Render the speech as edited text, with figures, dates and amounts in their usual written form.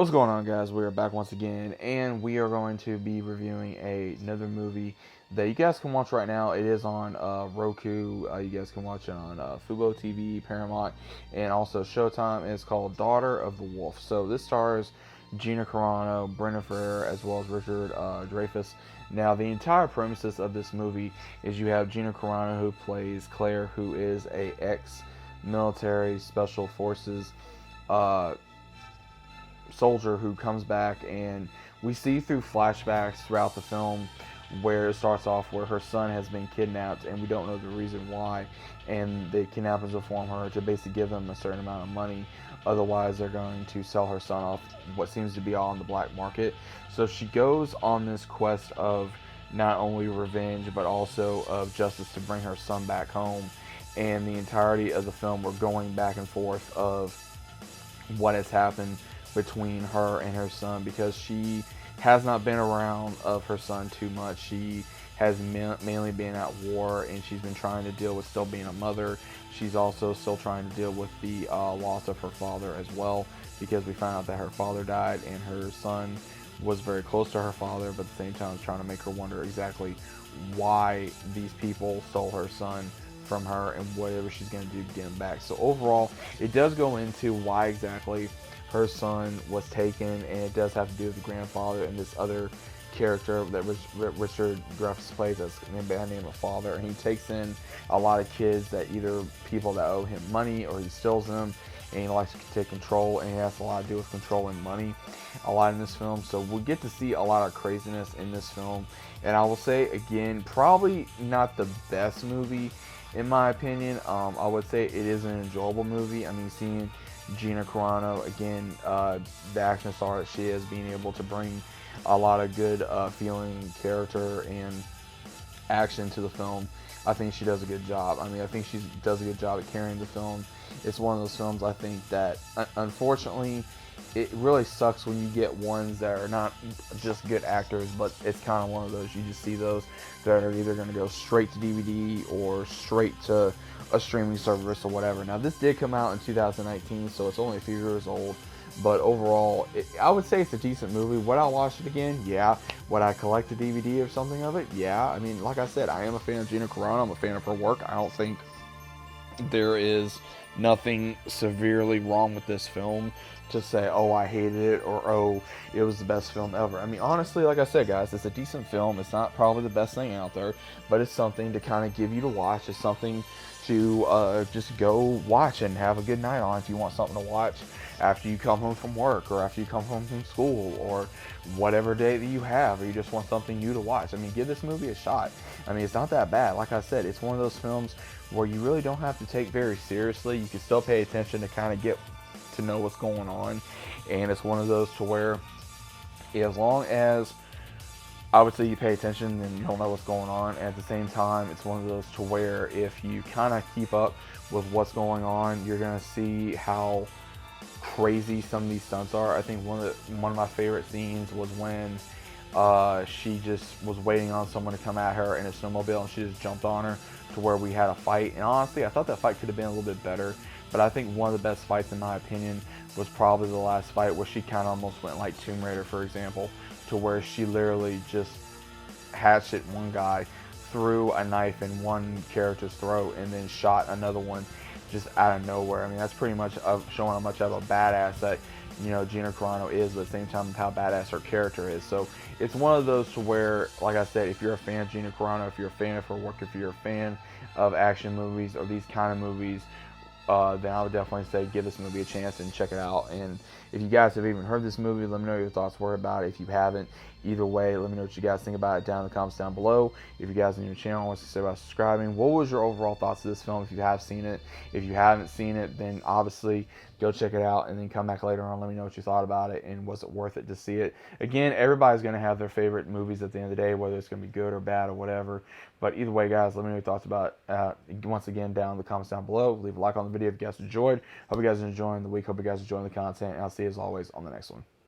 What's going on, guys? We are back once again, and we are going to be reviewing another movie that you guys can watch right now. It is on Roku. You guys can watch it on Fubo TV, Paramount, and also Showtime. And it's called Daughter of the Wolf. So this stars Gina Carano, Brendan Fraser, as well as Richard Dreyfuss. Now, the entire premises of this movie is you have Gina Carano, who plays Claire, who is a ex-military special forces uh, soldier who comes back, and we see through flashbacks throughout the film where it starts off where her son has been kidnapped and we don't know the reason why, and the kidnappers inform her to basically give them a certain amount of money, otherwise they're going to sell her son off what seems to be all on the black market. So she goes on this quest of not only revenge but also of justice to bring her son back home, and the entirety of the film we're going back and forth of what has happened between her and her son, because she has not been around of her son too much. She has mainly been at war, and she's been trying to deal with still being a mother. She's also still trying to deal with the loss of her father as well, because we found out that her father died and her son was very close to her father, but at the same time trying to make her wonder exactly why these people stole her son from her and whatever she's going to do to get him back. So overall, it does go into why exactly her son was taken, and it does have to do with the grandfather and this other character that Richard Dreyfuss plays as by the name of father. And he takes in a lot of kids that either people that owe him money or he steals them, and he likes to take control, and he has a lot to do with controlling money a lot in this film. So we get to see a lot of craziness in this film, and I will say again, probably not the best movie in my opinion. I would say it is an enjoyable movie. I mean, seeing Gina Carano again, the action star that she is, being able to bring a lot of good feeling, character, and action to the film. I think she does a good job. I mean, I think she does a good job at carrying the film. It's one of those films I think that, unfortunately, it really sucks when you get ones that are not just good actors, but it's kind of one of those, you just see those that are either going to go straight to DVD or straight to a streaming service or whatever. Now, this did come out in 2019, so it's only a few years old, but overall, I would say it's a decent movie. Would I watch it again? Yeah. Would I collect a DVD or something of it? Yeah. I mean, like I said, I am a fan of Gina Carano. I'm a fan of her work. I don't think there is nothing severely wrong with this film to say, oh, I hated it, or oh, it was the best film ever. I mean, honestly, like I said, guys, it's a decent film. It's not probably the best thing out there, but it's something to kind of give you to watch. It's something to just go watch and have a good night on if you want something to watch after you come home from work, or after you come home from school, or whatever day that you have, or you just want something new to watch. I mean, give this movie a shot. I mean, it's not that bad. Like I said, it's one of those films where you really don't have to take very seriously. You can still pay attention to kind of get to know what's going on, and it's one of those to where, as long as I would say you pay attention and you don't know what's going on, and at the same time, it's one of those to where if you kind of keep up with what's going on, you're gonna see how crazy some of these stunts are. I think one of my favorite scenes was when she just was waiting on someone to come at her in a snowmobile, and she just jumped on her to where we had a fight. And honestly, I thought that fight could have been a little bit better, but I think one of the best fights in my opinion was probably the last fight, where she kind of almost went like Tomb Raider, for example, to where she literally just hatchet one guy, threw a knife in one character's throat, and then shot another one just out of nowhere. I mean, that's pretty much showing how much of a badass that, you know, Gina Carano is, but at the same time how badass her character is. So it's one of those to where, like I said, if you're a fan of Gina Carano, if you're a fan of her work, if you're a fan of action movies or these kind of movies, then I would definitely say give this movie a chance and check it out. And if you guys have even heard this movie, let me know your thoughts were about it. If you haven't, either way, let me know what you guys think about it down in the comments down below. If you guys are new to the channel, what's to say about subscribing? What was your overall thoughts of this film if you have seen it? If you haven't seen it, then obviously go check it out and then come back later on. Let me know what you thought about it, and was it worth it to see it? Again, everybody's going to have their favorite movies at the end of the day, whether it's going to be good or bad or whatever. But either way, guys, let me know your thoughts about it once again down in the comments down below. Leave a like on the video if you guys enjoyed. Hope you guys are enjoying the week. Hope you guys are enjoying the content. And I'll see you as always on the next one.